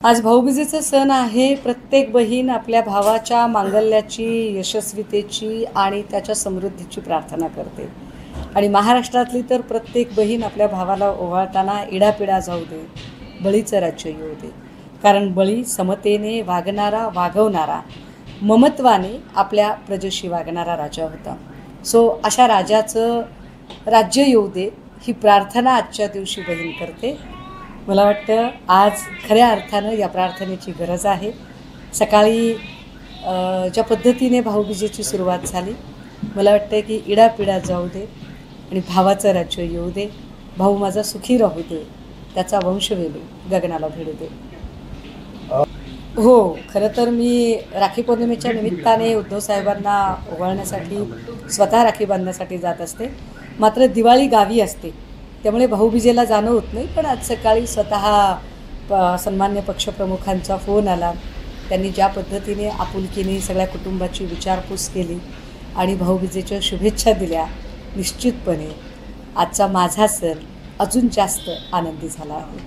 आज भाऊबीजेचा सण आहे. प्रत्येक बहीण आपल्या भावाच्या मांगल्याची, यशस्वीतेची आणि त्याच्या समृद्धीची प्रार्थना करते. आणि महाराष्ट्रातली तर प्रत्येक बहीण आपल्या भावाला ओवाळताना इडापिडा जाऊ दे, बळीचं राज्य येऊ दे. कारण बळी समतेने वागवणारा, ममत्वाने आपल्या प्रजेशी वागणारा राजा होता. सो अशा राजाचं राज्य येऊ दे ही प्रार्थना आजच्या दिवशी बहीण करते. मला वाटतं आज खऱ्या अर्थानं या प्रार्थनेची गरज आहे. सकाळी ज्या पद्धतीने भाऊबीजेची सुरुवात झाली, मला वाटतं की इडापिडा जाऊ दे आणि भावाचं राज्य येऊ दे. भाऊ माझा सुखी राहू दे, त्याचा वंशवेलू गगनाला भिडू दे. हो, खरं तर मी राखी पौर्णिमेच्या निमित्ताने उद्धव साहेबांना ओवाळण्यासाठी स्वतः राखी बांधण्यासाठी जात असते. मात्र दिवाळी गावी असते, त्यामुळे भाऊबीजेला जाणं होत नाही. पण आज सकाळी स्वतः सन्मान्य पक्षप्रमुखांचा फोन आला. त्यांनी ज्या पद्धतीने आपुलकीने सगळ्या कुटुंबाची विचारपूस केली आणि भाऊबीजेच्या शुभेच्छा दिल्या, निश्चितपणे आजचा माझा सण अजून जास्त आनंदी झाला आहे.